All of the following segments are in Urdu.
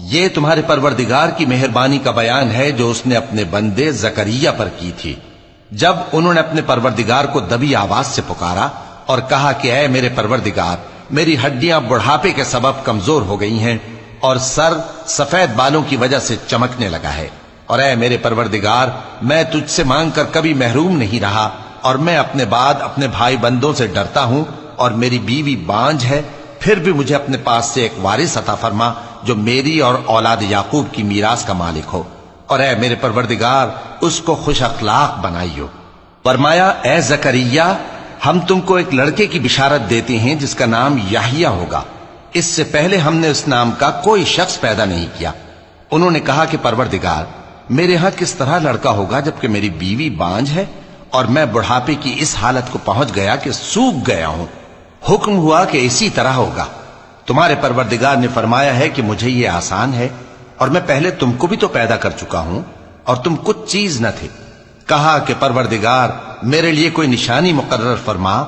یہ تمہارے پروردگار کی مہربانی کا بیان ہے جو اس نے اپنے بندے زکریا پر کی تھی، جب انہوں نے اپنے پروردگار کو دبی آواز سے پکارا اور کہا کہ اے میرے پروردگار، میری ہڈیاں بڑھاپے کے سبب کمزور ہو گئی ہیں اور سر سفید بالوں کی وجہ سے چمکنے لگا ہے، اور اے میرے پروردگار، میں تجھ سے مانگ کر کبھی محروم نہیں رہا، اور میں اپنے بعد اپنے بھائی بندوں سے ڈرتا ہوں، اور میری بیوی بانجھ ہے، پھر بھی مجھے اپنے پاس سے ایک وارث عطا فرما جو میری اور اولاد یعقوب کی میراث کا مالک ہو، اور اے میرے پروردگار اس کو خوش اخلاق بنائیو۔ فرمایا اے زکریا، ہم تم کو ایک لڑکے کی بشارت دیتے ہیں جس کا نام یحییٰ ہوگا، اس سے پہلے ہم نے اس نام کا کوئی شخص پیدا نہیں کیا۔ انہوں نے کہا کہ پروردگار، میرے ہاں کس طرح لڑکا ہوگا جبکہ میری بیوی بانجھ ہے اور میں بڑھاپے کی اس حالت کو پہنچ گیا کہ سوکھ گیا ہوں؟ حکم ہوا کہ اسی طرح ہوگا۔ تمہارے پروردگار نے فرمایا ہے کہ مجھے یہ آسان ہے، اور میں پہلے تم کو بھی تو پیدا کر چکا ہوں اور تم کچھ چیز نہ تھے۔ کہا کہ پروردگار میرے لیے کوئی نشانی مقرر فرما۔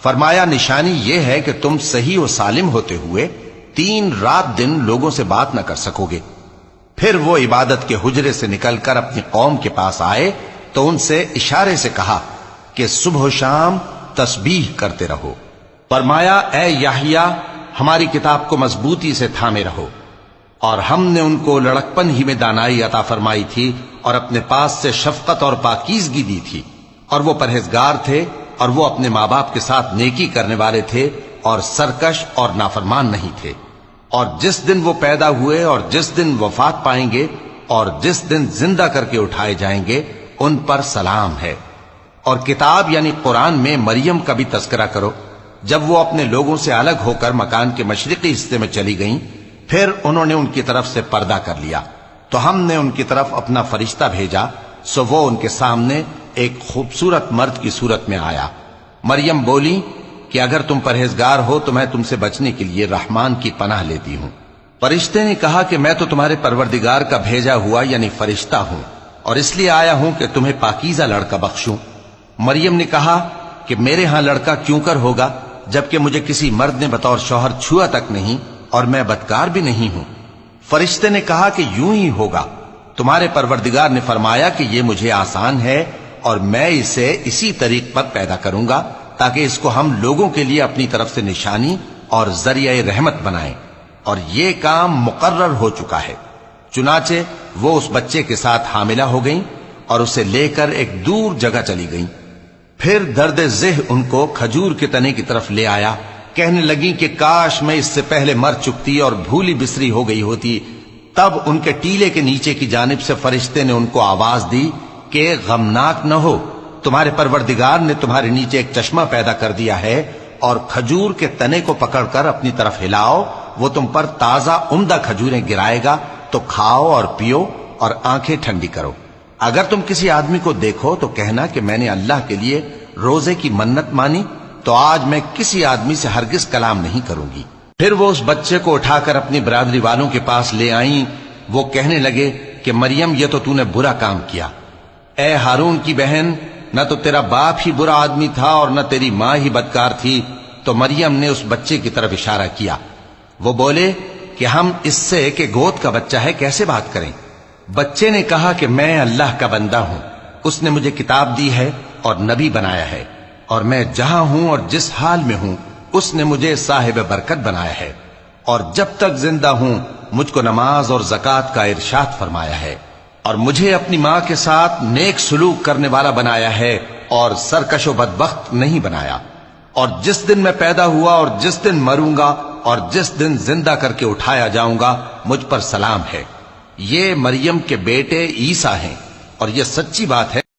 فرمایا نشانی یہ ہے کہ تم صحیح و سالم ہوتے ہوئے 3 رات دن لوگوں سے بات نہ کر سکو گے۔ پھر وہ عبادت کے حجرے سے نکل کر اپنی قوم کے پاس آئے تو ان سے اشارے سے کہا کہ صبح و شام تسبیح کرتے رہو۔ فرمایا اے یحییٰ، ہماری کتاب کو مضبوطی سے تھامے رہو، اور ہم نے ان کو لڑکپن ہی میں دانائی عطا فرمائی تھی اور اپنے پاس سے شفقت اور پاکیزگی دی تھی، اور وہ پرہیزگار تھے اور وہ اپنے ماں باپ کے ساتھ نیکی کرنے والے تھے اور سرکش اور نافرمان نہیں تھے۔ اور جس دن وہ پیدا ہوئے اور جس دن وفات پائیں گے اور جس دن زندہ کر کے اٹھائے جائیں گے ان پر سلام ہے۔ اور کتاب یعنی قرآن میں مریم کا بھی تذکرہ کرو، جب وہ اپنے لوگوں سے الگ ہو کر مکان کے مشرقی حصے میں چلی گئیں، پھر انہوں نے ان کی طرف سے پردہ کر لیا، تو ہم نے ان کی طرف اپنا فرشتہ بھیجا، سو وہ ان کے سامنے ایک خوبصورت مرد کی صورت میں آیا۔ مریم بولی کہ اگر تم پرہیزگار ہو تو میں تم سے بچنے کے لیے رحمان کی پناہ لیتی ہوں۔ فرشتے نے کہا کہ میں تو تمہارے پروردگار کا بھیجا ہوا یعنی فرشتہ ہوں، اور اس لیے آیا ہوں کہ تمہیں پاکیزہ لڑکا بخشوں۔ مریم نے کہا کہ میرے ہاں لڑکا کیوں کر ہوگا جبکہ مجھے کسی مرد نے بطور شوہر چھوا تک نہیں اور میں بدکار بھی نہیں ہوں۔ فرشتے نے کہا کہ یوں ہی ہوگا۔ تمہارے پروردگار نے فرمایا کہ یہ مجھے آسان ہے اور میں اسے اسی طریق پر پیدا کروں گا تاکہ اس کو ہم لوگوں کے لیے اپنی طرف سے نشانی اور ذریعہ رحمت بنائیں، اور یہ کام مقرر ہو چکا ہے۔ چنانچہ وہ اس بچے کے ساتھ حاملہ ہو گئیں اور اسے لے کر ایک دور جگہ چلی گئیں۔ پھر درد ذہ ان کو کھجور کے تنے کی طرف لے آیا، کہنے لگیں کہ کاش میں اس سے پہلے مر چکتی اور بھولی بسری ہو گئی ہوتی۔ تب ان کے ٹیلے کے نیچے کی جانب سے فرشتے نے ان کو آواز دی کہ غمناک نہ ہو، تمہارے پروردگار نے تمہارے نیچے ایک چشمہ پیدا کر دیا ہے، اور کھجور کے تنے کو پکڑ کر اپنی طرف ہلاؤ، وہ تم پر تازہ عمدہ کھجوریں گرائے گا، تو کھاؤ اور پیو اور آنکھیں ٹھنڈی کرو۔ اگر تم کسی آدمی کو دیکھو تو کہنا کہ میں نے اللہ کے لیے روزے کی منت مانی، تو آج میں کسی آدمی سے ہرگز کلام نہیں کروں گی۔ پھر وہ اس بچے کو اٹھا کر اپنی برادری والوں کے پاس لے آئیں۔ وہ کہنے لگے کہ مریم یہ تو نے برا کام کیا۔ اے ہارون کی بہن، نہ تو تیرا باپ ہی برا آدمی تھا اور نہ تیری ماں ہی بدکار تھی۔ تو مریم نے اس بچے کی طرف اشارہ کیا۔ وہ بولے کہ ہم اس سے کہ گود کا بچہ ہے کیسے بات کریں؟ بچے نے کہا کہ میں اللہ کا بندہ ہوں، اس نے مجھے کتاب دی ہے اور نبی بنایا ہے، اور میں جہاں ہوں اور جس حال میں ہوں اس نے مجھے صاحب برکت بنایا ہے، اور جب تک زندہ ہوں مجھ کو نماز اور زکوٰۃ کا ارشاد فرمایا ہے، اور مجھے اپنی ماں کے ساتھ نیک سلوک کرنے والا بنایا ہے اور سرکش و بدبخت نہیں بنایا، اور جس دن میں پیدا ہوا اور جس دن مروں گا اور جس دن زندہ کر کے اٹھایا جاؤں گا مجھ پر سلام ہے۔ یہ مریم کے بیٹے عیسیٰ ہیں، اور یہ سچی بات ہے